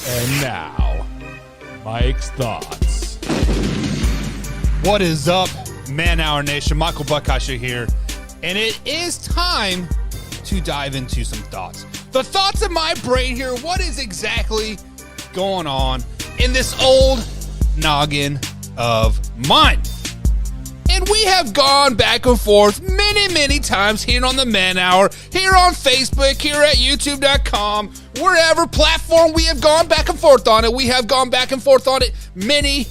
And now, Mike's thoughts. What is up, Man Hour Nation? Michael Buckasher here, and it is time to dive into some thoughts. The thoughts in my brain here, what is exactly going on in this old noggin of mine? And we have gone back and forth many times here on the Man Hour, here on Facebook, here at YouTube.com, wherever platform we have gone back and forth on it. We have gone back and forth on it many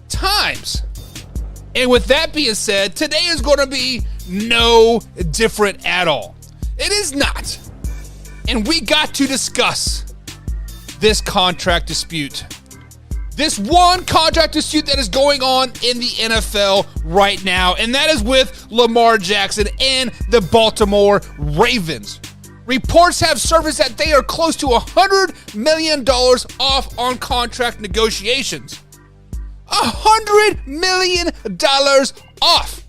times. And with that being said, today is going to be no different at all. It is not. And we got to discuss this contract dispute. This one contract dispute that is going on in the NFL right now, and that is with Lamar Jackson and the Baltimore Ravens. Reports have surfaced that they are close to $100 million off on contract negotiations. $100 million off.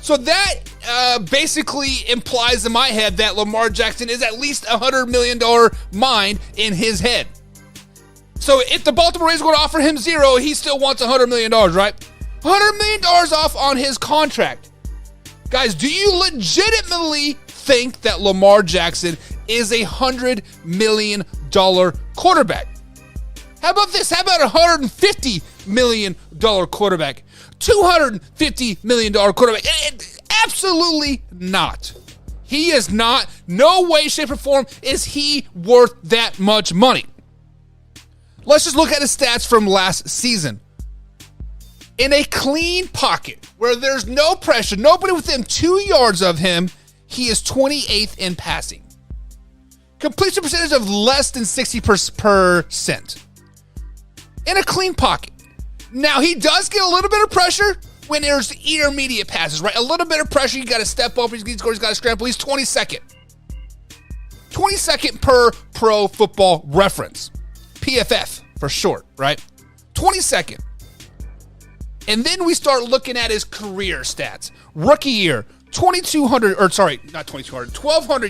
So that basically implies in my head that Lamar Jackson is at least $100 million mind in his head. So if the Baltimore Ravens were to offer him zero, he still wants $100 million, right? $100 million off on his contract. Guys, do you legitimately think that Lamar Jackson is a $100 million quarterback? How about this? How about a $150 million quarterback? $250 million quarterback? Absolutely not. He is not. No way, shape, or form is he worth that much money. Let's just look at his stats from last season. In a clean pocket, where there's no pressure, nobody within 2 yards of him, he is 28th in passing. Completion percentage of less than 60%. In a clean pocket. Now, he does get a little bit of pressure when there's intermediate passes, right? A little bit of pressure, you got to step up, he's got to scramble. He's 22nd. 22nd per Pro Football Reference. PFF for short, right? 22nd. And then we start looking at his career stats. Rookie year, 1,200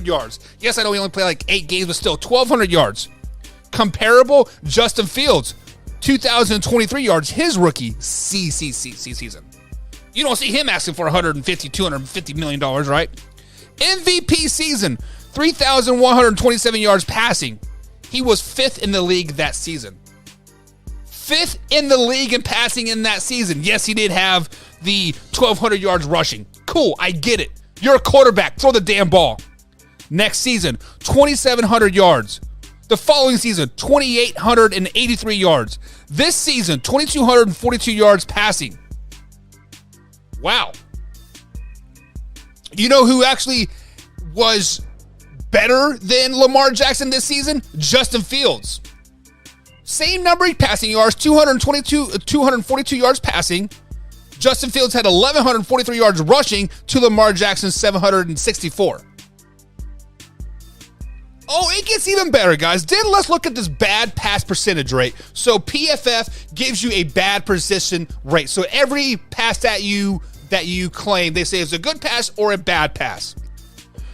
yards. Yes, I know he only played like 8 games, but still 1,200 yards. Comparable, Justin Fields, 2,023 yards, his rookie season. You don't see him asking for $250 million, right? MVP season, 3,127 yards passing. He was 5th in the league that season. 5th in the league in passing in that season. Yes, he did have the 1,200 yards rushing. Cool, I get it. You're a quarterback. Throw the damn ball. Next season, 2,700 yards. The following season, 2,883 yards. This season, 2,242 yards passing. Wow. You know who actually was better than Lamar Jackson this season? Justin Fields. Same number of passing yards, 242 yards passing. Justin Fields had 1,143 yards rushing to Lamar Jackson's 764. Oh, it gets even better, guys. Then let's look at this bad pass percentage rate. So PFF gives you a bad precision rate. So every pass that you claim, they say is a good pass or a bad pass.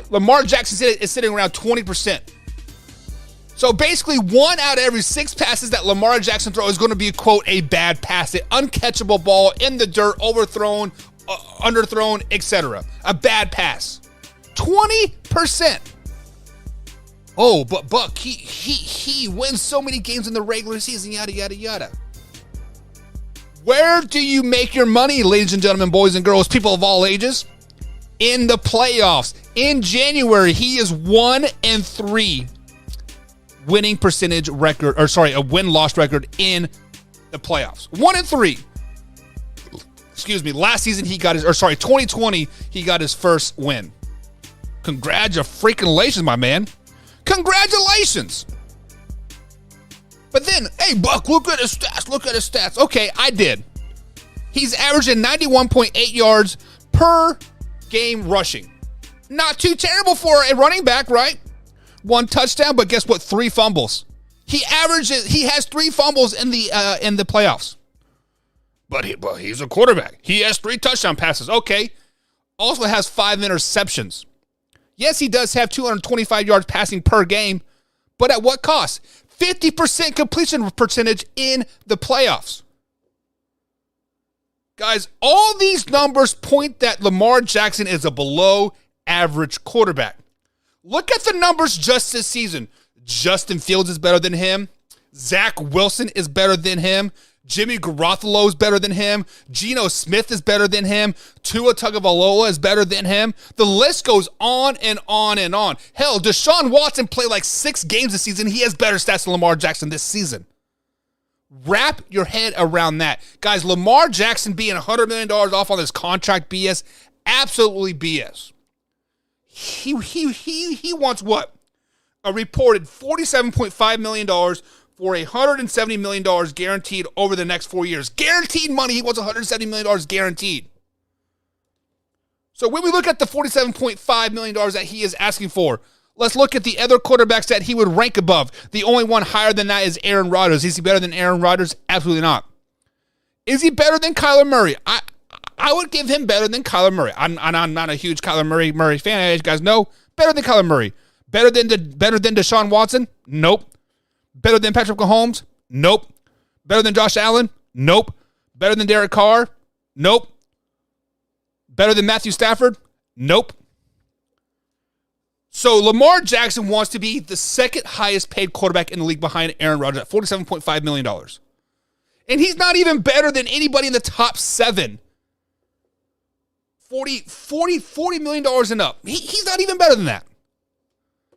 Lamar Jackson is sitting around 20%. So basically, 1 out of every 6 passes that Lamar Jackson throws is going to be, quote, a bad pass, an uncatchable ball in the dirt, overthrown, underthrown, etc. A bad pass. 20%. Oh, but Buck, he wins so many games in the regular season, yada, yada, yada. Where do you make your money, ladies and gentlemen, boys and girls, people of all ages? In the playoffs. In January, he is 1-3 winning percentage record, a win-loss record in the playoffs. 1-3. Excuse me. Last season, 2020, he got his first win. Congratulations, my man. Congratulations. But then, hey, Buck, look at his stats. Okay, I did. He's averaging 91.8 yards per game rushing. Not too terrible for a running back, right? 1 touchdown, but guess what? 3 fumbles. He has 3 fumbles in the playoffs. But he's a quarterback. He has 3 touchdown passes. Okay. Also has 5 interceptions. Yes, he does have 225 yards passing per game, But at what cost? 50% completion percentage in the playoffs. Guys, all these numbers point that Lamar Jackson is a below-average quarterback. Look at the numbers just this season. Justin Fields is better than him. Zach Wilson is better than him. Jimmy Garoppolo is better than him. Geno Smith is better than him. Tua Tagovailoa is better than him. The list goes on and on and on. Hell, Deshaun Watson played like 6 games this season. He has better stats than Lamar Jackson this season. Wrap your head around that. Guys, Lamar Jackson being $100 million off on this contract BS, absolutely BS. He wants what? A reported $47.5 million for $170 million guaranteed over the next 4 years. Guaranteed money, he wants $170 million guaranteed. So when we look at the $47.5 million that he is asking for, let's look at the other quarterbacks that he would rank above. The only one higher than that is Aaron Rodgers. Is he better than Aaron Rodgers? Absolutely not. Is he better than Kyler Murray? I would give him better than Kyler Murray. I'm not a huge Kyler Murray fan, as you guys know. Better than Kyler Murray. Better than Deshaun Watson? Nope. Better than Patrick Mahomes? Nope. Better than Josh Allen? Nope. Better than Derek Carr? Nope. Better than Matthew Stafford? Nope. So Lamar Jackson wants to be the second highest paid quarterback in the league behind Aaron Rodgers at $47.5 million. And he's not even better than anybody in the top 7. $40 million and up. He's not even better than that.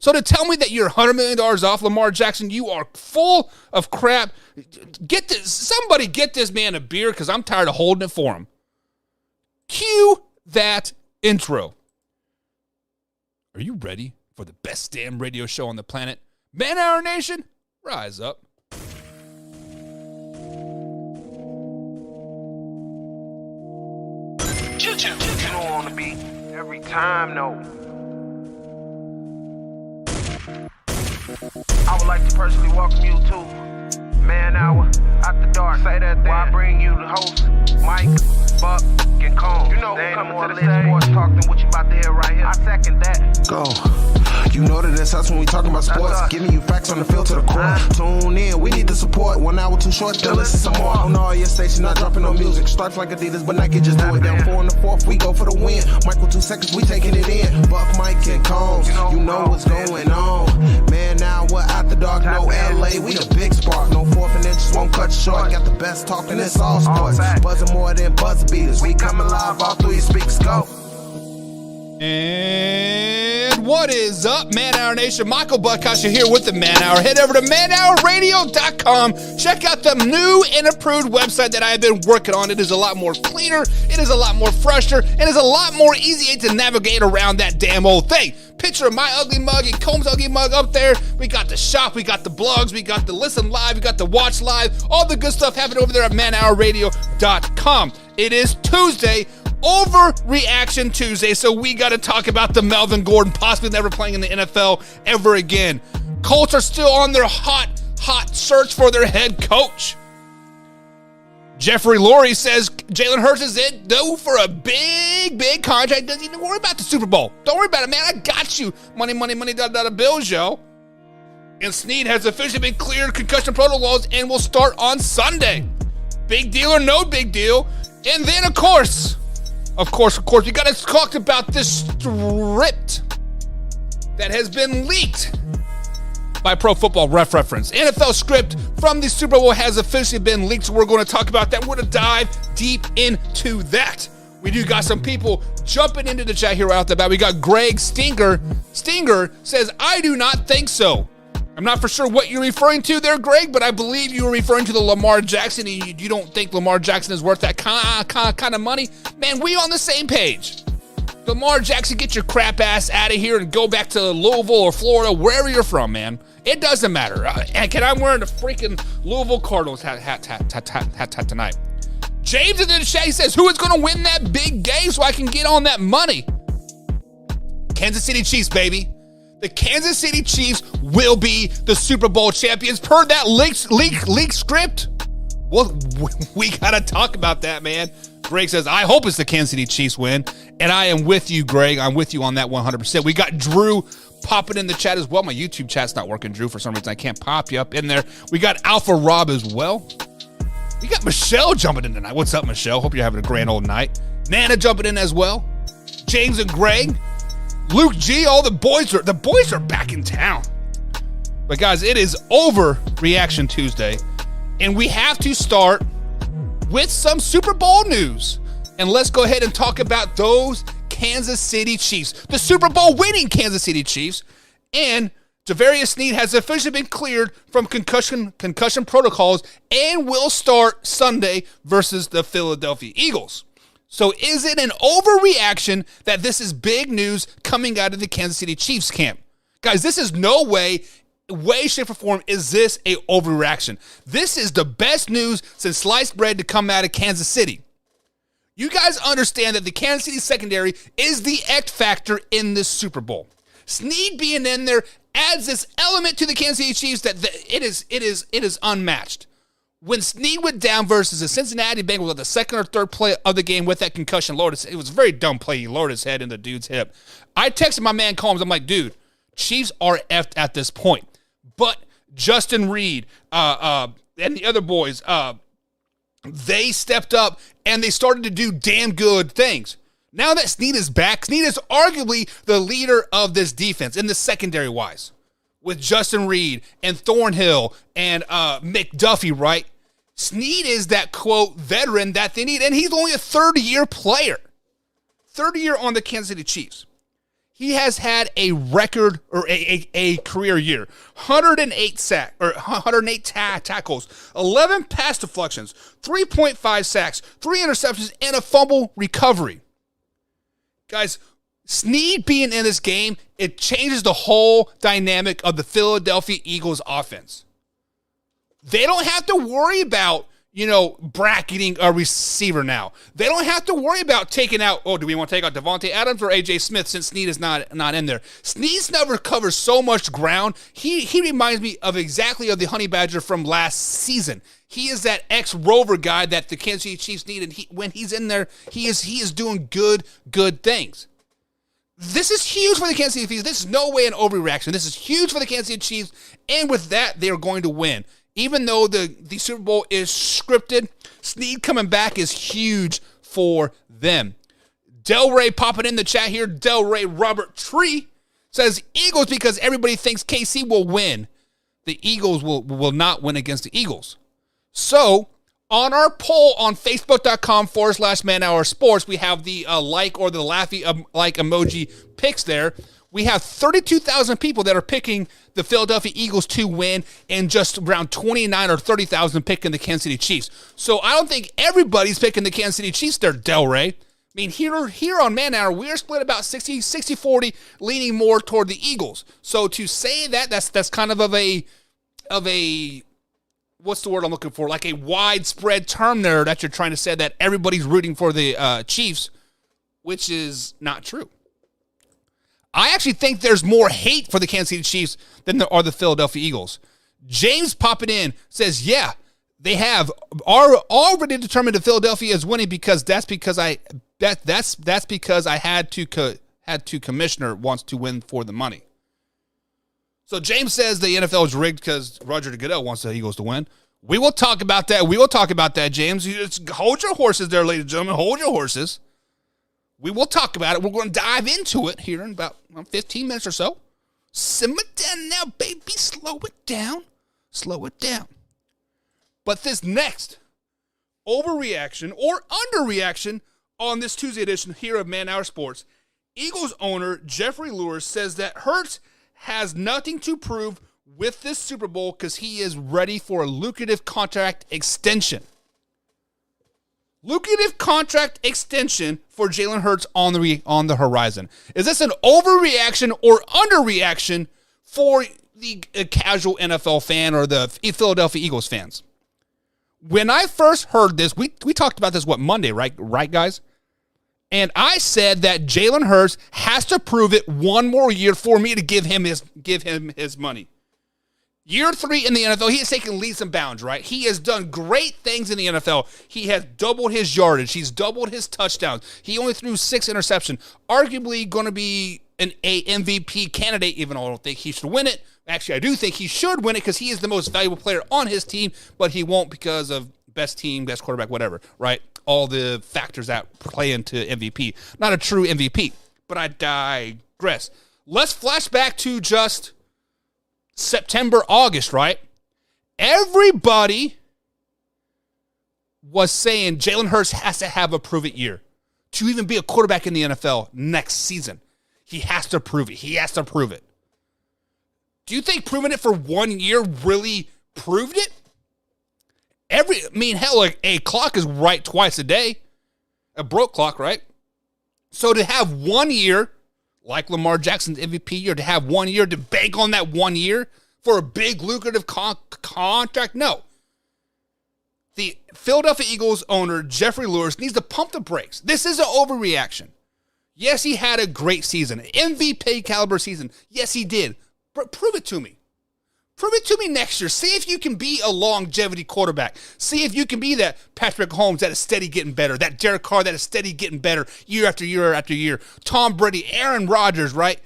So to tell me that you're $100 million off Lamar Jackson, you are full of crap. Somebody get this man a beer because I'm tired of holding it for him. Cue that intro. Are you ready for the best damn radio show on the planet? Man Hour Nation, rise up. You know on the beat every time, no. I would like to personally welcome you to Man Hour After Dark. Say that while I bring you the host, Mike, Buck, and Cone. You know who coming to the stage. Sports talk than what you about to hear right here. I second that. Go. You know that it's us when we talking about sports. Giving you facts on the field to the court. Tune in, we need the support. 1 hour too short, then listen some more. On all your stations, not dropping no music. Stripes like Adidas, but Nike just do it. Down 4 in the 4th, we go for the win. Michael 2 seconds, we taking it in. Buck, Mike, and Combs, you know what's going on. Man, now we're After Dark, no LA, we the big spark. No 4th and inches won't cut you short. Got the best talking, it's all sports. Buzzing more than buzz beaters. We coming live all through your speakers, go. And what is up, Man Hour Nation? Michael Buckhouse here with the Man Hour. Head over to manhourradio.com. Check out the new and improved website that I have been working on. It is a lot more cleaner, it is a lot more fresher, and it's a lot more easy to navigate around that damn old thing. Picture of my ugly mug and Combs' ugly mug up there. We got the shop, we got the blogs, we got the listen live, we got the watch live. All the good stuff happening over there at manhourradio.com. It is Tuesday, Overreaction Tuesday, so we got to talk about the Mevlin Gordon possibly never playing in the NFL ever again. Colts are still on their hot search for their head coach. Jeffrey Lurie says Jalen Hurts is it, though, for a big contract. Doesn't even worry about the Super Bowl. Don't worry about it, man. I got you. Money, bills, yo. And Sneed has officially been cleared concussion protocols and will start on Sunday. Big deal or no big deal. And then, of course, we got to talk about this script that has been leaked by Pro Football Reference. NFL script from the Super Bowl has officially been leaked, so we're going to talk about that. We're going to dive deep into that. We do got some people jumping into the chat here right off the bat. We got Greg Stinger. Stinger says, I do not think so. I'm not for sure what you're referring to there, Greg, but I believe you were referring to the Lamar Jackson, and you don't think Lamar Jackson is worth that kind of money. Man, we on the same page. Lamar Jackson, get your crap ass out of here and go back to Louisville or Florida, wherever you're from, man. It doesn't matter. And I'm wearing a freaking Louisville Cardinals hat tonight. James in the chat, he says, who is going to win that big game so I can get on that money? Kansas City Chiefs, baby. The Kansas City Chiefs will be the Super Bowl champions per that leak script. Well, we got to talk about that, man. Greg says, I hope it's the Kansas City Chiefs win. And I am with you, Greg. I'm with you on that 100%. We got Drew popping in the chat as well. My YouTube chat's not working, Drew. For some reason, I can't pop you up in there. We got Alpha Rob as well. We got Michelle jumping in tonight. What's up, Michelle? Hope you're having a grand old night. Nana jumping in as well. James and Greg. Luke G. All the boys are back in town. But guys, it is Overreaction Tuesday. And we have to start with some Super Bowl news. And let's go ahead and talk about those Kansas City Chiefs. The Super Bowl winning Kansas City Chiefs. And Javarius Sneed has officially been cleared from concussion protocols and will start Sunday versus the Philadelphia Eagles. So is it an overreaction that this is big news coming out of the Kansas City Chiefs camp? Guys, this is no way, shape, or form is this a overreaction. This is the best news since sliced bread to come out of Kansas City. You guys understand that the Kansas City secondary is the X factor in this Super Bowl. Sneed being in there adds this element to the Kansas City Chiefs that it is unmatched. When Sneed went down versus the Cincinnati Bengals at the second or third play of the game with that concussion, it was a very dumb play. He lowered his head in the dude's hip. I texted my man Combs. I'm like, dude, Chiefs are effed at this point. But Justin Reed and the other boys, they stepped up and they started to do damn good things. Now that Sneed is back, Sneed is arguably the leader of this defense in the secondary-wise. With Justin Reed and Thornhill and McDuffie, right? Sneed is that, quote, veteran that they need, and he's only a third-year player. Third year on the Kansas City Chiefs. He has had a record, or a career year. 108 tackles, 11 pass deflections, 3.5 sacks, 3 interceptions, and a fumble recovery. Guys, Sneed being in this game, it changes the whole dynamic of the Philadelphia Eagles offense. They don't have to worry about, bracketing a receiver now. They don't have to worry about taking out, do we want to take out Devontae Adams or A.J. Smith since Sneed is not in there? Sneed's never covers so much ground. He reminds me of exactly of the Honey Badger from last season. He is that ex-Rover guy that the Kansas City Chiefs need, and when he's in there, he is doing good things. This is huge for the Kansas City Chiefs. This is no way an overreaction. This is huge for the Kansas City Chiefs, and with that, they are going to win. Even though the Super Bowl is scripted, Sneed coming back is huge for them. Delray popping in the chat here. Delray Robert Tree says Eagles because everybody thinks KC will win. The Eagles will not win against the Eagles. So, on our poll on Facebook.com/ManHourSports, we have the like or the laughy like emoji picks there. We have 32,000 people that are picking the Philadelphia Eagles to win and just around 29 or 30,000 picking the Kansas City Chiefs. So I don't think everybody's picking the Kansas City Chiefs there, Delray. I mean, here on Man Hour, we're split about 60-40, leaning more toward the Eagles. So to say that's kind of a what's the word I'm looking for? Like a widespread term there that you're trying to say that everybody's rooting for the Chiefs, which is not true. I actually think there's more hate for the Kansas City Chiefs than there are the Philadelphia Eagles. James popping in says, yeah, they are already determined that Philadelphia is winning because that's because I had to commissioner wants to win for the money. So James says the NFL is rigged because Roger Goodell wants the Eagles to win. We will talk about that. James. You just hold your horses there, ladies and gentlemen. Hold your horses. We will talk about it. We're going to dive into it here in about 15 minutes or so. Simmer down now, baby. Slow it down. But this next overreaction or underreaction on this Tuesday edition here of Man Hour Sports, Eagles owner Jeffrey Lurie says that Hurts has nothing to prove with this Super Bowl because he is ready for a lucrative contract extension. Lucrative contract extension for Jalen Hurts on the horizon. Is this an overreaction or underreaction for the casual NFL fan or the Philadelphia Eagles fans? When I first heard this, we talked about this, Monday, right, guys? And I said that Jalen Hurts has to prove it one more year for me to give him his money. Year 3 in the NFL, he has taken leaps and bounds, right? He has done great things in the NFL. He has doubled his yardage. He's doubled his touchdowns. He only threw 6 interceptions. Arguably going to be an MVP candidate, even though I don't think he should win it. Actually, I do think he should win it because he is the most valuable player on his team, but he won't because of best team, best quarterback, whatever, right? All the factors that play into MVP. Not a true MVP, but I digress. Let's flash back to just September, August, right? Everybody was saying Jalen Hurts has to have a prove-it year to even be a quarterback in the NFL next season. He has to prove it. He has to prove it. Do you think proving it for 1 year really proved it? Hell, like a clock is right twice a day. A broke clock, right? So to have 1 year, like Lamar Jackson's MVP year, to have 1 year, to bank on that 1 year for a big lucrative contract, no. The Philadelphia Eagles owner, Jeffrey Lewis, needs to pump the brakes. This is an overreaction. Yes, he had a great season, an MVP caliber season. Yes, he did. But prove it to me. Prove it to me next year. See if you can be a longevity quarterback. See if you can be that Patrick Mahomes that is steady getting better, that Derek Carr that is steady getting better year after year after year. Tom Brady, Aaron Rodgers, right?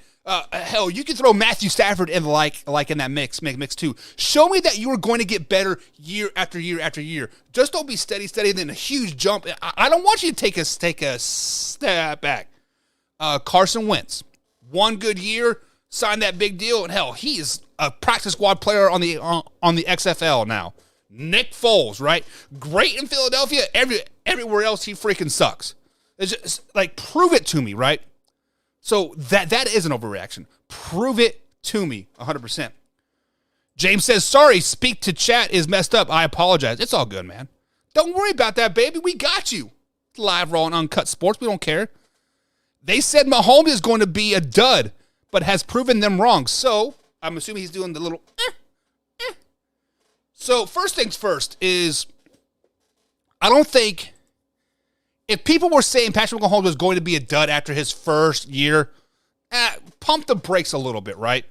Hell, you can throw Matthew Stafford in like in that mix too. Show me that you are going to get better year after year after year. Just don't be steady, and then a huge jump. I don't want you to take a step back. Carson Wentz, 1 good year, signed that big deal, and hell, he is a practice squad player on the XFL now. Nick Foles, right? Great in Philadelphia. Everywhere else, he freaking sucks. It's just like, prove it to me, right? So that is an overreaction. Prove it to me, 100%. James says, sorry, speak to chat is messed up. I apologize. It's all good, man. Don't worry about that, baby. We got you. Live, raw, and uncut sports. We don't care. They said Mahomes is going to be a dud, but has proven them wrong. So I'm assuming he's doing the little So first things first is, I don't think, if people were saying Patrick Mahomes was going to be a dud after his first year, pump the brakes a little bit, right?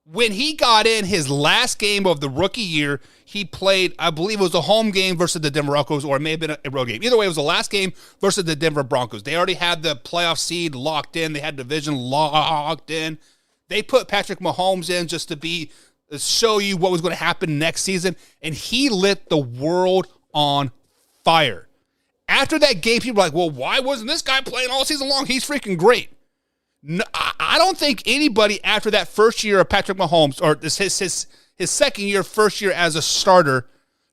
When he got in his last game of the rookie year, he played, I believe it was a home game versus the Denver Broncos, or it may have been a road game. Either way, it was the last game versus the Denver Broncos. They already had the playoff seed locked in. They had division locked in. They put Patrick Mahomes in just to show you what was going to happen next season, and he lit the world on fire. After that game, people were like, well, why wasn't this guy playing all season long? He's freaking great. No, I don't think anybody after that first year of Patrick Mahomes, or his second year, first year as a starter,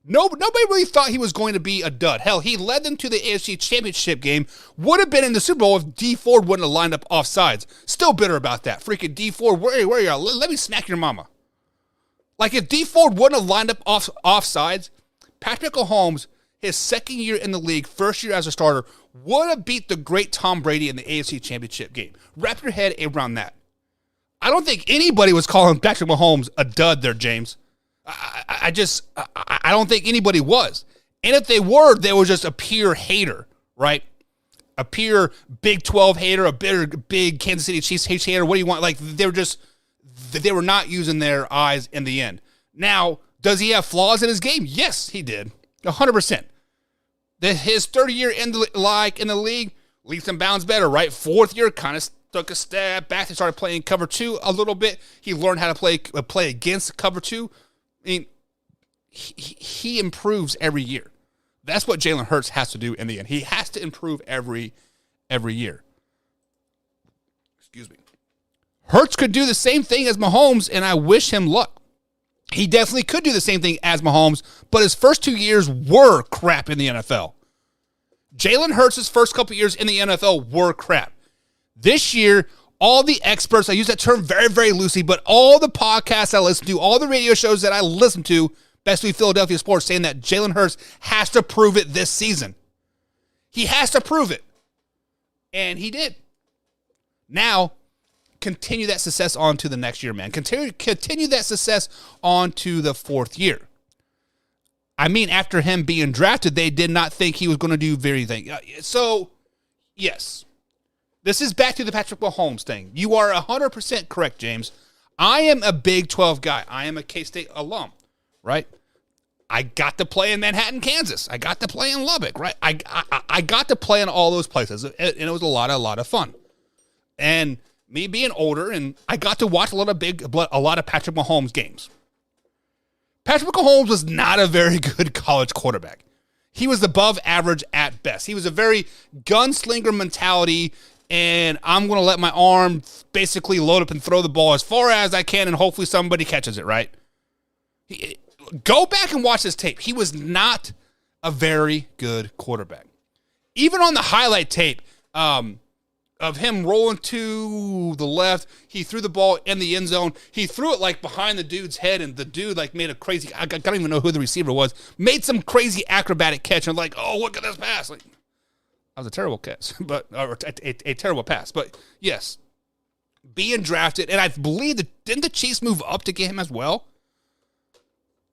nobody really thought he was going to be a dud. Hell, he led them to the AFC Championship game, would have been in the Super Bowl if D Ford wouldn't have lined up offsides. Still bitter about that. Freaking D Ford, where are you? Let me smack your mama. Like, if D Ford wouldn't have lined up offsides, Patrick Mahomes, his second year in the league, first year as a starter, would have beat the great Tom Brady in the AFC Championship game. Wrap your head around that. I don't think anybody was calling Patrick Mahomes a dud there, James. I don't think anybody was. And if they were just a pure hater, right? A pure Big 12 hater, a big Kansas City Chiefs hater. What do you want? Like, they were not using their eyes in the end. Now, does he have flaws in his game? Yes, he did. 100%. His third year in the league, leaps and bounds better, right? Fourth year, kind of took a step back. He started playing cover 2 a little bit. He learned how to play against cover 2. I mean, he improves every year. That's what Jalen Hurts has to do in the end. He has to improve every year. Excuse me. Hurts could do the same thing as Mahomes, and I wish him luck. He definitely could do the same thing as Mahomes, but his first 2 years were crap in the NFL. Jalen Hurts' first couple years in the NFL were crap. This year, all the experts, I use that term very, very loosely, but all the podcasts I listen to, all the radio shows that I listen to, especially Philadelphia sports, saying that Jalen Hurts has to prove it this season. He has to prove it. And he did. Now, continue that success on to the next year, man. Continue that success on to the fourth year. I mean, after him being drafted, they did not think he was going to do very thing. So, yes. This is back to the Patrick Mahomes thing. You are 100% correct, James. I am a Big 12 guy. I am a K-State alum, right? I got to play in Manhattan, Kansas. I got to play in Lubbock, right? I got to play in all those places, and it was a lot of fun. And me being older, and I got to watch a lot of Patrick Mahomes games. Patrick Mahomes was not a very good college quarterback. He was above average at best. He was a very gunslinger mentality, and I'm going to let my arm basically load up and throw the ball as far as I can, and hopefully somebody catches it, right? Go back and watch this tape. He was not a very good quarterback. Even on the highlight tape of him rolling to the left, he threw the ball in the end zone. He threw it like behind the dude's head, and the dude like made a crazy, I don't even know who the receiver was, made some crazy acrobatic catch, and like, oh, look at this pass. Like, that was a terrible catch, but or a terrible pass. But yes, being drafted, and I believe that didn't the Chiefs move up to get him as well?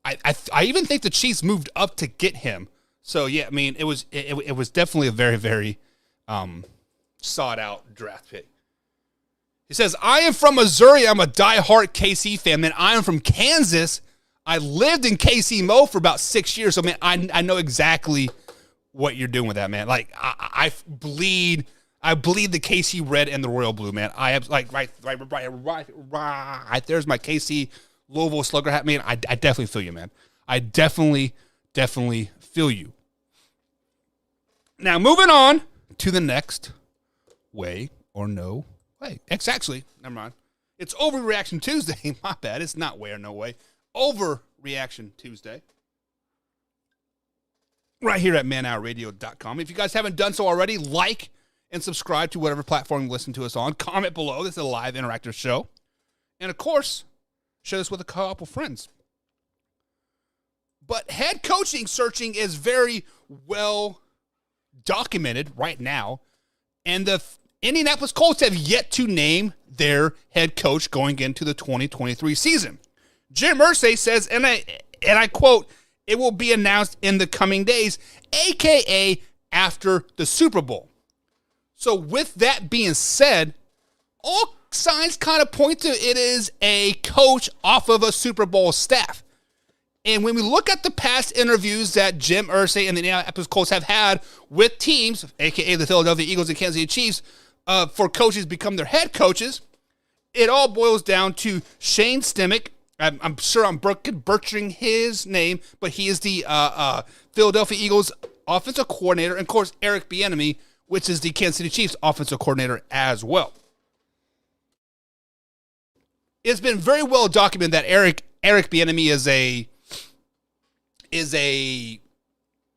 I even think the Chiefs moved up to get him. So yeah, I mean, it was definitely a very, very sought out draft pick. He says, I am from Missouri. I'm a diehard KC fan, man. I am from Kansas. I lived in KC Mo for about 6 years. So man, I know exactly what you're doing with that, man. Like I bleed the KC red and the royal blue, man. I have like right. There's my KC Louisville Slugger hat, man. I definitely feel you, man. I definitely feel you. Now, moving on to the next way or no way. Actually, never mind. It's Overreaction Tuesday. My bad. It's not way or no way. Overreaction Tuesday. Right here at manhourradio.com. If you guys haven't done so already, like and subscribe to whatever platform you listen to us on. Comment below. This is a live interactive show. And, of course, share this with a couple friends. But head coaching searching is very well documented right now. And the Indianapolis Colts have yet to name their head coach going into the 2023 season. Jim Irsay says, and I quote, it will be announced in the coming days, a.k.a. after the Super Bowl. So with that being said, all signs kind of point to it is a coach off of a Super Bowl staff. And when we look at the past interviews that Jim Irsay and the Indianapolis Colts have had with teams, a.k.a. the Philadelphia Eagles and Kansas City Chiefs, for coaches become their head coaches, it all boils down to Shane Stemick. I'm sure I'm butchering his name, but he is the Philadelphia Eagles offensive coordinator, and of course Eric Bieniemy, which is the Kansas City Chiefs offensive coordinator as well. It's been very well documented that Eric Bieniemy is a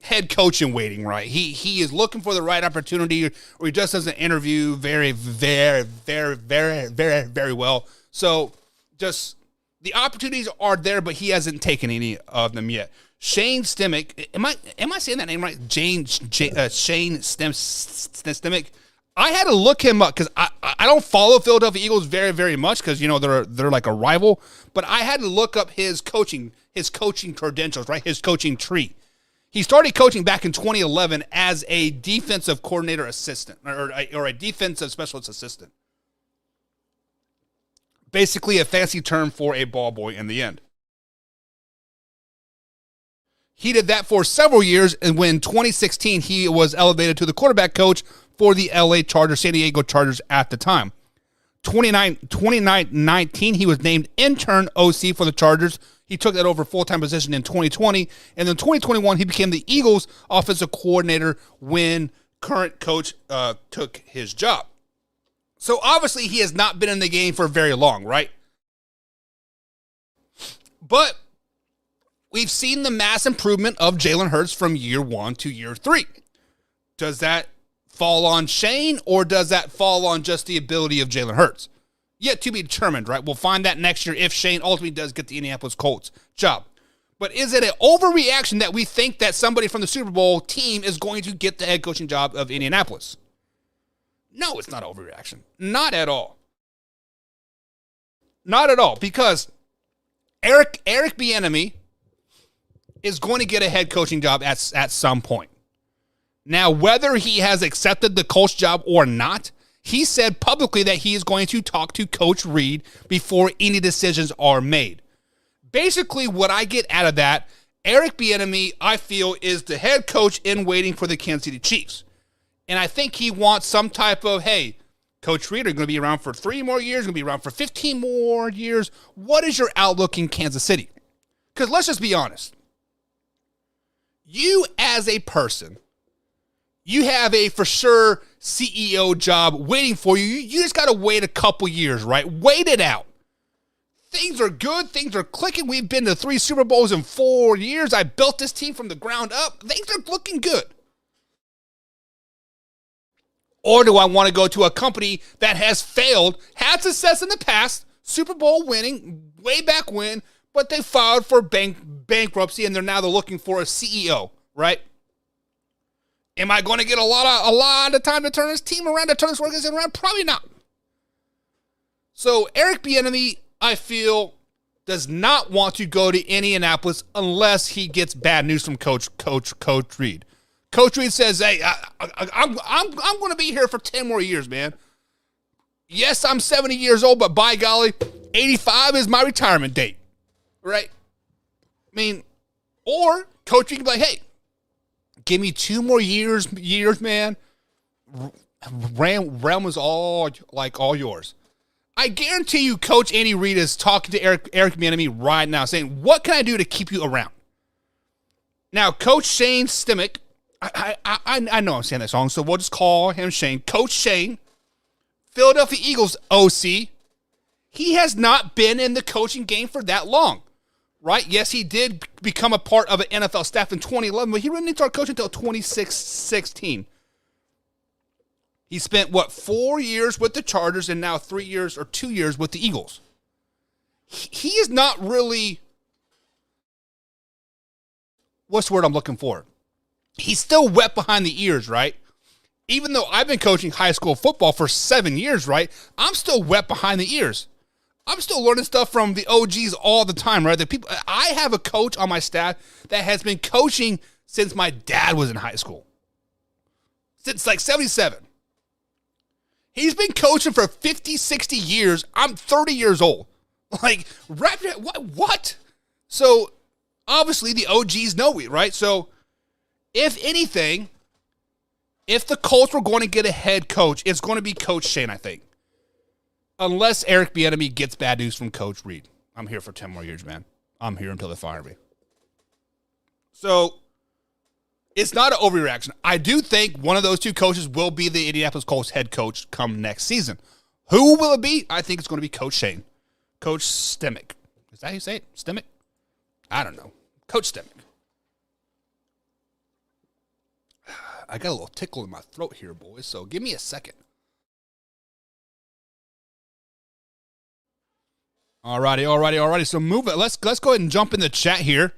head coach in waiting, right? He is looking for the right opportunity, or he just doesn't interview very, very, very, very, very, very well. So just the opportunities are there, but he hasn't taken any of them yet. Shane Stemick, am I saying that name right? Shane Stemick. I had to look him up because I don't follow Philadelphia Eagles very, very much because, you know, they're like a rival. But I had to look up his coaching credentials, right? His coaching tree. He started coaching back in 2011 as a defensive coordinator assistant or a defensive specialist assistant. Basically a fancy term for a ball boy in the end. He did that for several years, and when 2016, he was elevated to the quarterback coach for the LA Chargers, San Diego Chargers at the time. 2019, he was named intern OC for the Chargers. He took that over full-time position in 2020. And then 2021, he became the Eagles offensive coordinator when current coach took his job. So obviously, he has not been in the game for very long, right? But we've seen the mass improvement of Jalen Hurts from year 1 to year 3. Does that fall on Shane, or does that fall on just the ability of Jalen Hurts? Yet to be determined, right? We'll find that next year if Shane ultimately does get the Indianapolis Colts job. But is it an overreaction that we think that somebody from the Super Bowl team is going to get the head coaching job of Indianapolis? No, it's not overreaction. Not at all. Not at all, because Eric Bieniemy is going to get a head coaching job at some point. Now, whether he has accepted the Colts job or not, He said publicly that he is going to talk to Coach Reed before any decisions are made. Basically, what I get out of that, Eric Bieniemy, I feel, is the head coach in waiting for the Kansas City Chiefs. And I think he wants some type of, hey, Coach Reed, are you going to be around for 3 more years? Going to be around for 15 more years? What is your outlook in Kansas City? Because let's just be honest. You as a person, you have a for sure CEO job waiting for you. You just got to wait a couple years, right? Wait it out. Things are good. Things are clicking. We've been to 3 Super Bowls in 4 years. I built this team from the ground up. Things are looking good. Or do I want to go to a company that has failed, had success in the past, Super Bowl winning, way back when, but they filed for bankruptcy and they're looking for a CEO, right? Am I going to get a lot of time to turn this team around, to turn this organization around? Probably not. So Eric Bieniemy, I feel, does not want to go to Indianapolis unless he gets bad news from Coach Reed. Coach Reed says, "Hey, I'm going to be here for 10 more years, man. Yes, I'm 70 years old, but by golly, 85 is my retirement date." Right? I mean, or Coach Reed can be like, "Hey, give me 2 more years, man. Realm is all yours." I guarantee you, Coach Andy Reid is talking to Eric Bieniemy right now, saying, "What can I do to keep you around?" Now, Coach Shane Stemick, I know I'm saying that wrong, so we'll just call him Shane. Coach Shane, Philadelphia Eagles OC. He has not been in the coaching game for that long, right? Yes, he did become a part of an NFL staff in 2011, but he didn't start coaching until 2016. He spent, 4 years with the Chargers and now 3 years or 2 years with the Eagles. He is not really, what's the word I'm looking for? He's still wet behind the ears, right? Even though I've been coaching high school football for 7 years, right? I'm still wet behind the ears. I'm still learning stuff from the OGs all the time, right? I have a coach on my staff that has been coaching since my dad was in high school. Since 77. He's been coaching for 50, 60 years. I'm 30 years old. What? So, obviously, the OGs know it, right? So, if anything, if the Colts were going to get a head coach, it's going to be Coach Shane, I think. Unless Eric Bieniemy gets bad news from Coach Reed. I'm here for 10 more years, man. I'm here until they fire me. So, it's not an overreaction. I do think one of those 2 coaches will be the Indianapolis Colts head coach come next season. Who will it be? I think it's going to be Coach Shane. Coach Stemick. Is that how you say it? Stemick? I don't know. Coach Stemick. I got a little tickle in my throat here, boys, so give me a second. Alrighty. So move it. Let's go ahead and jump in the chat here.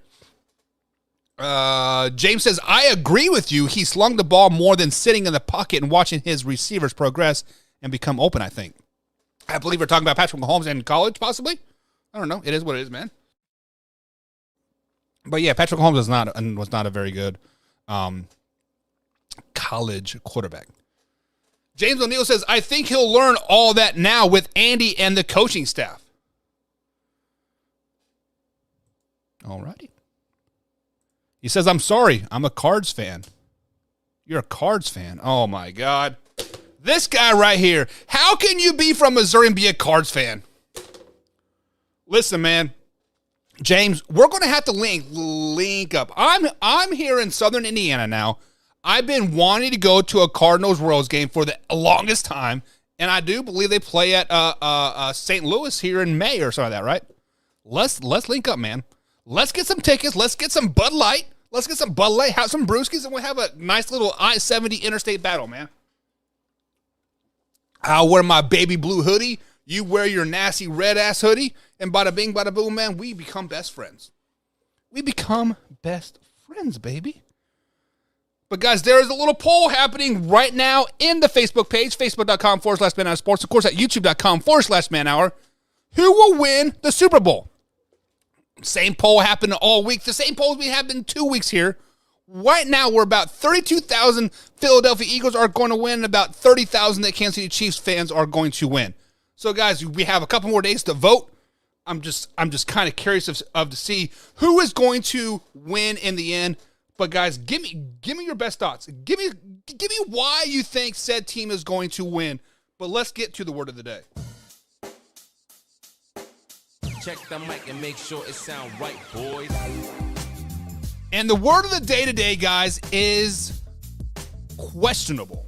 James says, I agree with you. He slung the ball more than sitting in the pocket and watching his receivers progress and become open, I think. I believe we're talking about Patrick Mahomes in college, possibly. I don't know. It is what it is, man. But yeah, Patrick Mahomes was not a very good college quarterback. James O'Neill says, I think he'll learn all that now with Andy and the coaching staff. Alrighty. He says, I'm sorry. I'm a Cards fan. You're a Cards fan. Oh, my God. This guy right here. How can you be from Missouri and be a Cards fan? Listen, man. James, we're going to have to link up. I'm here in southern Indiana now. I've been wanting to go to a Cardinals-Royals game for the longest time, and I do believe they play at St. Louis here in May or something like that, right? Let's link up, man. Let's get some tickets. Let's get some Bud Light. Let's get some Bud Light, have some brewskis, and we'll have a nice little I-70 interstate battle, man. I'll wear my baby blue hoodie. You wear your nasty red-ass hoodie. And bada bing, bada boom, man, we become best friends. We become best friends, baby. But, guys, there is a little poll happening right now in the Facebook page, facebook.com/Man Hour Sports. Of course, at youtube.com/Man Hour. Who will win the Super Bowl? Same poll happened all week. The same polls we have in 2 weeks here. right now we're about 32,000 Philadelphia Eagles are going to win, about 30,000 that Kansas City Chiefs fans are going to win. So, guys, we have a couple more days to vote. I'm just kind of curious of to see who is going to win in the end. But, guys, give me your best thoughts. Give me why you think said team is going to win. But let's get to the word of the day. Check the mic and make sure it sound right, boys. And the word of the day today, guys, is questionable.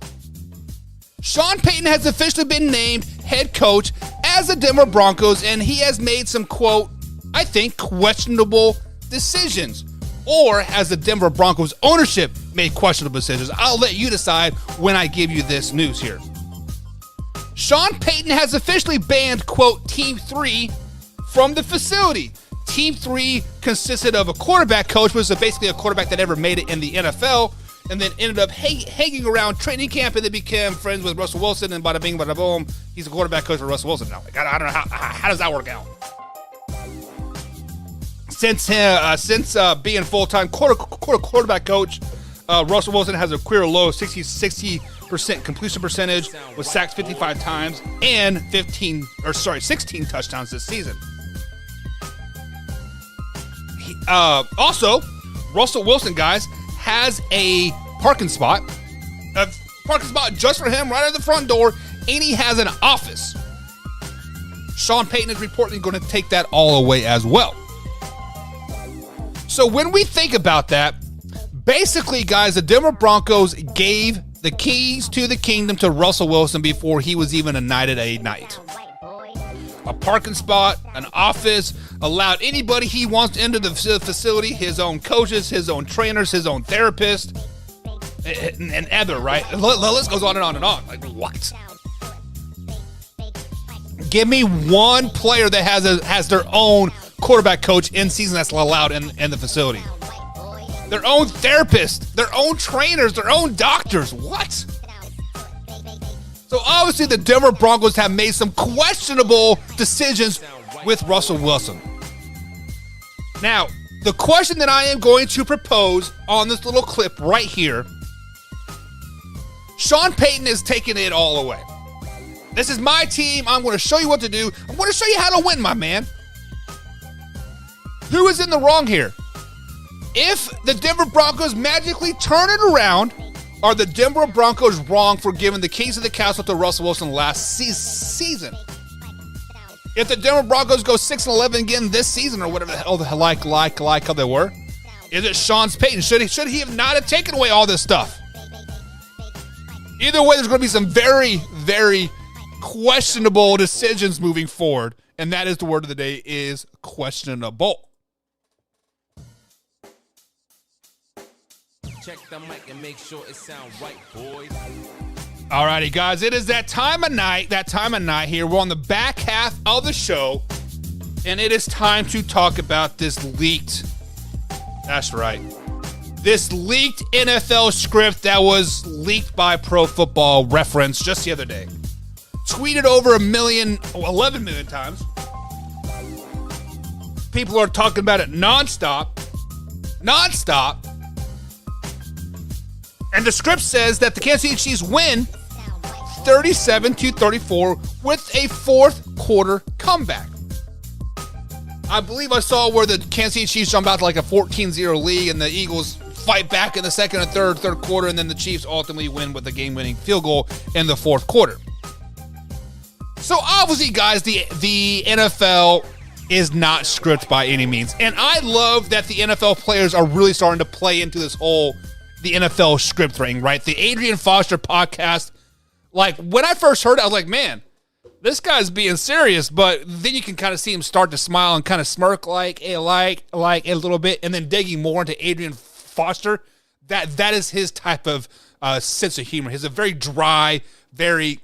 Sean Payton has officially been named head coach as the Denver Broncos, and he has made some, quote, I think, questionable decisions. Or has the Denver Broncos ownership made questionable decisions? I'll let you decide when I give you this news here. Sean Payton has officially banned, quote, Team 3 from the facility. Team 3 consisted of a quarterback coach, which was basically a quarterback that never made it in the NFL, and then ended up hanging around training camp and then became friends with Russell Wilson, and bada bing, bada boom, he's a quarterback coach for Russell Wilson now. Like, I don't know how does that work out? Since being full-time quarterback coach, Russell Wilson has a career low 60% completion percentage, with sacks 55 times and 16 touchdowns this season. Also, Russell Wilson, guys, has a parking spot just for him right at the front door, and he has an office. Sean Payton is reportedly going to take that all away as well. So when we think about that, basically, guys, the Denver Broncos gave the keys to the kingdom to Russell Wilson before he was even knighted a knight. A parking spot, an office, allowed anybody he wants into the facility, his own coaches, his own trainers, his own therapist, and other, right? The list goes on and on and on. Like, what? Give me one player that has their own quarterback coach in season that's allowed in the facility. Their own therapist, their own trainers, their own doctors. What? So obviously the Denver Broncos have made some questionable decisions with Russell Wilson. Now, the question that I am going to propose on this little clip right here, Sean Payton is taking it all away. This is my team. I'm going to show you what to do. I'm going to show you how to win, my man. Who is in the wrong here? If the Denver Broncos magically turn it around, are the Denver Broncos wrong for giving the keys of the castle to Russell Wilson last season? If the Denver Broncos go 6-11 again this season, or whatever the hell like how they were, is it Sean Payton? Should he have not have taken away all this stuff? Either way, there's going to be some very, very questionable decisions moving forward, and that is the word of the day, is questionable. Check the mic and make sure it sound right, boys. Alrighty, guys, it is that time of night here. We're on the back half of the show, and it is time to talk about this leaked, that's right, this leaked NFL script that was leaked by Pro Football Reference just the other day. Tweeted over 11 million times. People are talking about it nonstop. And the script says that the Kansas City Chiefs win 37-34 with a fourth quarter comeback. I believe I saw where the Kansas City Chiefs jump out to like a 14-0 lead, and the Eagles fight back in the second and third quarter, and then the Chiefs ultimately win with a game-winning field goal in the fourth quarter. So obviously, guys, the NFL is not scripted by any means. And I love that the NFL players are really starting to play into this whole the NFL script thing, right? The Adrian Foster podcast, like, when I first heard it, I was like, man, this guy's being serious. But then you can kind of see him start to smile and kind of smirk like a little bit, and then digging more into Adrian Foster. That is his type of sense of humor. He's a very dry, very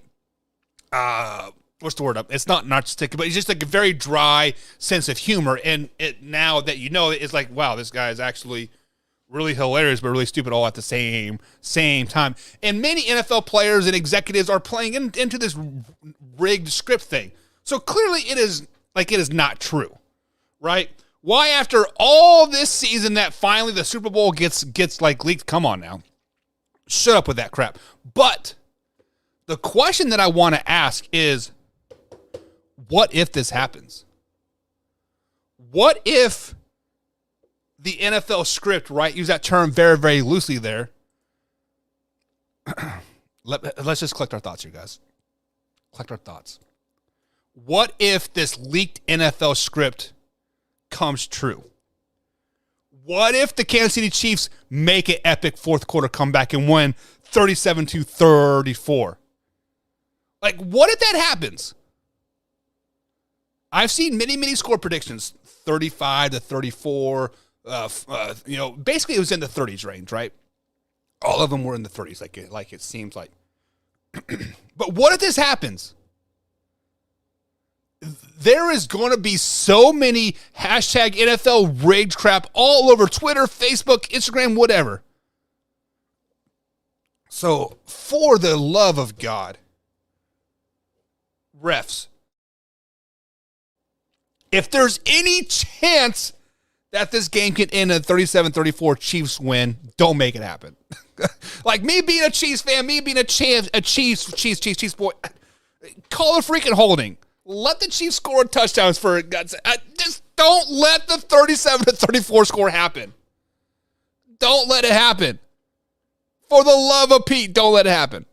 what's the word up? It's not narcissistic, but he's just like a very dry sense of humor. And it, now that you know it, it's like, wow, this guy is actually really hilarious, but really stupid all at the same time. And many NFL players and executives are playing into this rigged script thing. So clearly it is not true, right? Why after all this season that finally the Super Bowl gets like leaked? Come on now. Shut up with that crap. But the question that I want to ask is, what if this happens? What if the NFL script, right? Use that term very, very loosely there. Let's just collect our thoughts here, guys. Collect our thoughts. What if this leaked NFL script comes true? What if the Kansas City Chiefs make an epic fourth quarter comeback and win 37-34? Like, what if that happens? I've seen many score predictions, 35-34. Basically it was in the 30s range, right? All of them were in the 30s, like it seems like. But what if this happens? There is going to be so many hashtag NFL rigged crap all over Twitter, Facebook, Instagram, whatever. So, for the love of God, refs, if there's any chance that this game can end in 37-34 Chiefs win, don't make it happen. Like me being a Chiefs fan, me being a Chiefs boy, call a freaking holding. Let the Chiefs score touchdowns for God's sake. Just don't let the 37-34 score happen. Don't let it happen. For the love of Pete, don't let it happen.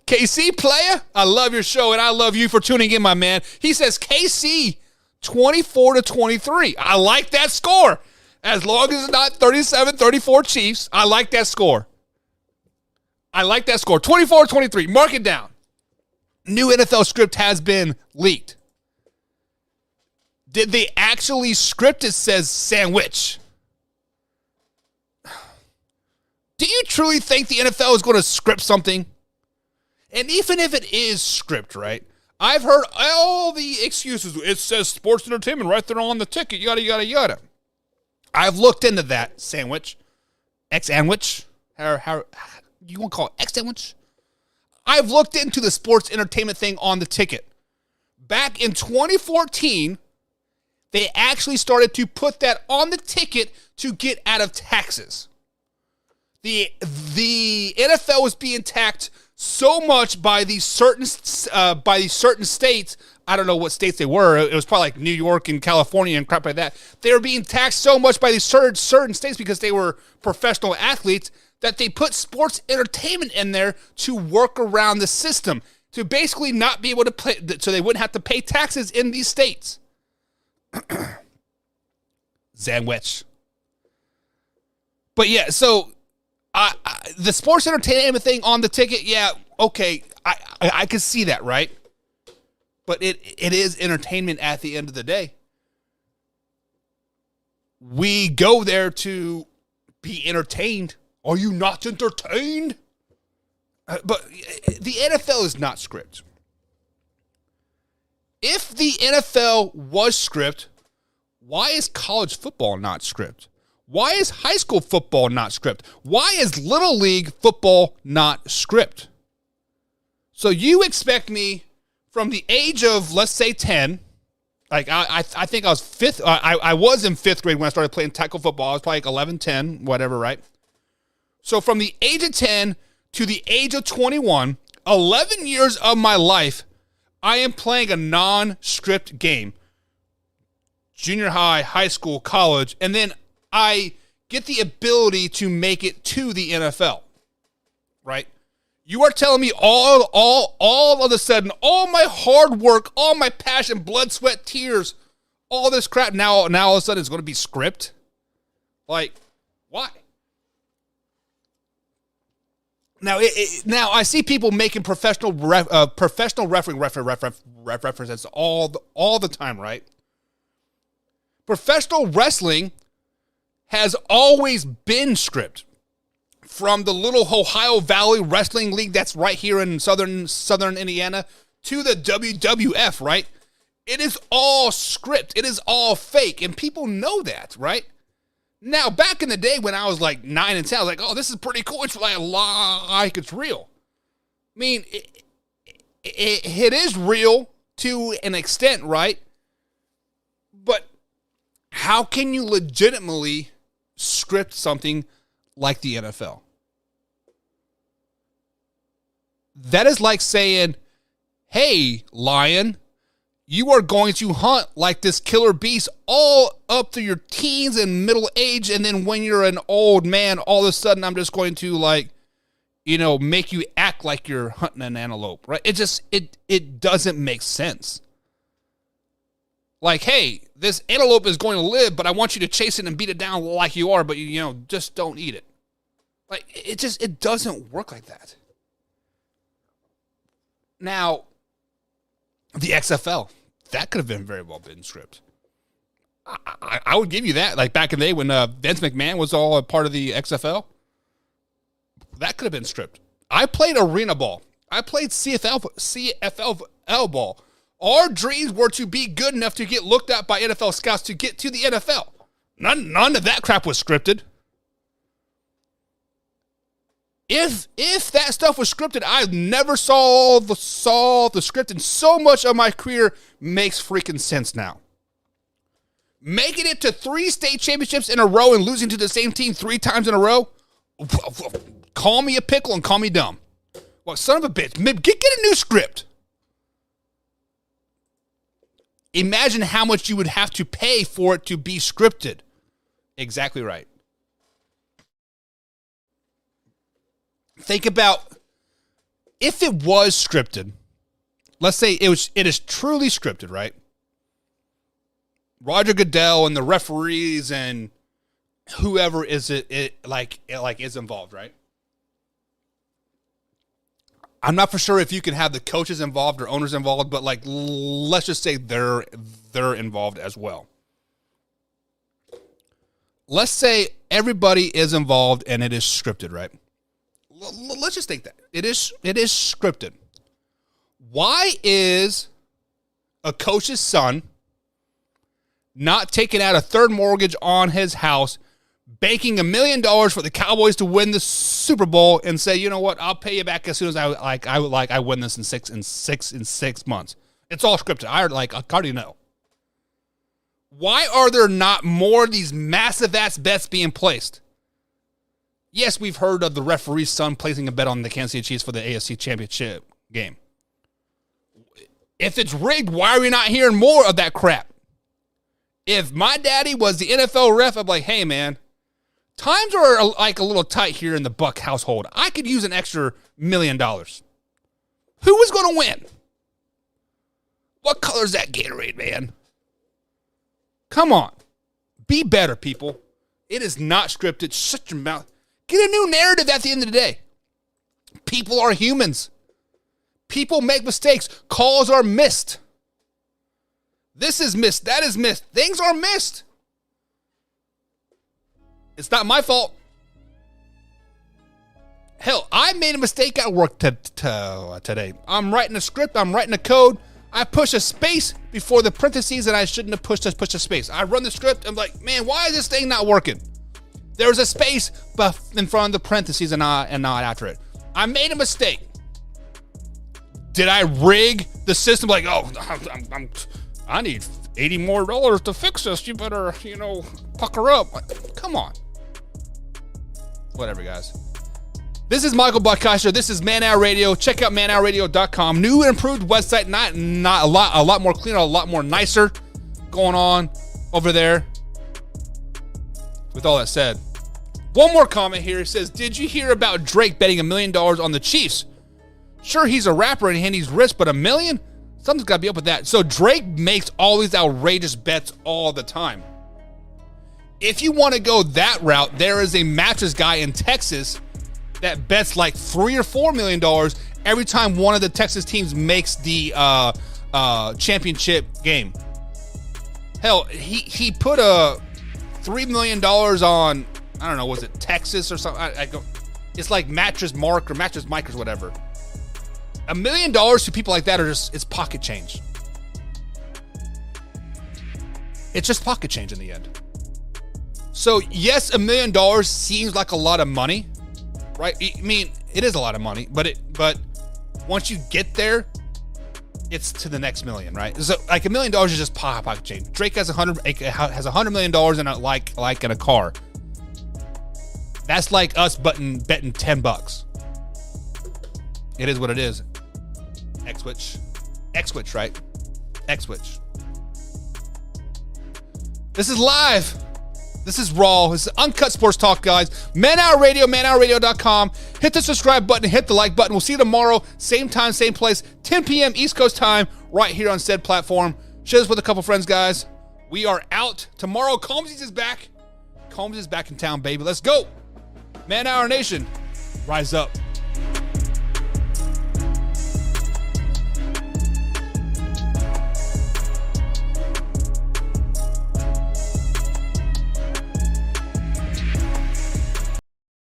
KC player, I love your show and I love you for tuning in, my man. He says KC 24-23. I like that score. As long as it's not 37-34 Chiefs, I like that score. 24-23. Mark it down. New NFL script has been leaked. Did they actually script it? Says sandwich. Do you truly think the NFL is going to script something? And even if it is script, right? I've heard all the excuses. It says sports entertainment right there on the ticket, yada. I've looked into that sandwich. X-sandwich. How you want to call it X-sandwich? I've looked into the sports entertainment thing on the ticket. Back in 2014, they actually started to put that on the ticket to get out of taxes. The NFL was being taxed so much by these certain states. I don't know what states they were. It was probably like New York and California and crap like that. They were being taxed so much by these certain states because they were professional athletes that they put sports entertainment in there to work around the system, to basically not be able to pay, so they wouldn't have to pay taxes in these states. Sandwich. But yeah, so the sports entertainment thing on the ticket, yeah, okay, I can see that, right? But it is entertainment at the end of the day. We go there to be entertained. Are you not entertained? But the NFL is not script. If the NFL was script, why is college football not script? Why is high school football not script? Why is Little League football not script? So you expect me from the age of, let's say, 10, like I think I was fifth. I was in fifth grade when I started playing tackle football. I was probably like 11, 10, whatever, right? So from the age of 10 to the age of 21, 11 years of my life, I am playing a non-script game. Junior high, high school, college, and then I get the ability to make it to the NFL, right? You are telling me all of a sudden, all my hard work, all my passion, blood, sweat, tears, all this crap, now all of a sudden it's going to be script? Like, why? Now, now I see people making professional refereeing references all the time, right? Professional wrestling has always been script. From the little Ohio Valley Wrestling League that's right here in southern Indiana to the WWF, right? It is all script. It is all fake, and people know that, right? Now, back in the day when I was like 9 and 10, I was like, oh, this is pretty cool. It's like it's real. I mean, it is real to an extent, right? How can you legitimately script something like the NFL? That is like saying, hey, lion, you are going to hunt like this killer beast all up through your teens and middle age, and then when you're an old man, all of a sudden I'm just going to make you act like you're hunting an antelope, right? It doesn't make sense. Like, hey, this antelope is going to live, but I want you to chase it and beat it down like you are, but just don't eat it. Like, it doesn't work like that. Now, the XFL, that could have been very well been scripted. I would give you that. Like back in the day when Vince McMahon was all a part of the XFL, that could have been scripted. I played arena ball. I played CFL ball. Our dreams were to be good enough to get looked at by NFL scouts to get to the NFL. None of that crap was scripted. If that stuff was scripted, I never saw the script, and so much of my career makes freaking sense now. Making it to 3 state championships in a row and losing to the same team 3 times in a row, call me a pickle and call me dumb. Well, son of a bitch, get a new script. Imagine how much you would have to pay for it to be scripted. Exactly right. Think about if it was scripted. Let's say it is truly scripted, right? Roger Goodell and the referees and whoever is is involved, right? I'm not for sure if you can have the coaches involved or owners involved, but let's just say they're involved as well. Let's say everybody is involved and it is scripted, right? Let's just think that it is scripted. Why is a coach's son not taking out a third mortgage on his house, banking $1 million for the Cowboys to win the Super Bowl, and say, you know what, I'll pay you back as soon as I win this in six months? It's all scripted. I already know. Why are there not more of these massive ass bets being placed? Yes, we've heard of the referee's son placing a bet on the Kansas City Chiefs for the AFC Championship game. If it's rigged, why are we not hearing more of that crap? If my daddy was the NFL ref, I'd be like, hey, man, times are a little tight here in the Buck household. I could use an extra $1 million. Who is going to win? What color is that Gatorade, man? Come on. Be better, people. It is not scripted. Shut your mouth. Get a new narrative at the end of the day. People are humans. People make mistakes. Calls are missed. This is missed. That is missed. Things are missed. It's not my fault. Hell, I made a mistake at work today. I'm writing a script. I'm writing a code. I push a space before the parentheses, and I shouldn't have pushed a space. I run the script. I'm like, man, why is this thing not working? There was a space in front of the parentheses and not after it. I made a mistake. Did I rig the system? Like, oh, I need $80 more to fix this. You better, pucker up. Come on. Whatever, guys. This is Michael Buckeister. This is Man Hour Radio. Check out manhourradio.com. New and improved website. Not a lot more cleaner, a lot more nicer going on over there. With all that said, one more comment here. It says, did you hear about Drake betting $1 million on the Chiefs? Sure, he's a rapper and he's rich, but $1 million? Something's got to be up with that. So Drake makes all these outrageous bets all the time. If you want to go that route, there is a mattress guy in Texas that bets like $3 or $4 million every time one of the Texas teams makes the championship game. Hell, he put a $3 million on, I don't know, was it Texas or something? It's like Mattress Mark or Mattress Mike or whatever. $1 million to people like that it's pocket change. It's just pocket change in the end. So yes, $1 million seems like a lot of money, right? I mean, it is a lot of money, but once you get there, it's to the next million, right? So like $1 million is just pocket change. Drake has $100 million in a car. That's like us betting $10. It is what it is. X-Switch, right? X-Switch. This is live. This is raw. This is uncut sports talk, guys. Man Hour Radio, manhourradio.com. Hit the subscribe button, hit the like button. We'll see you tomorrow, same time, same place, 10 p.m. East Coast time, right here on said platform. Share this with a couple friends, guys. We are out. Tomorrow, Combs is back. Combs is back in town, baby. Let's go. Man Hour Nation, rise up.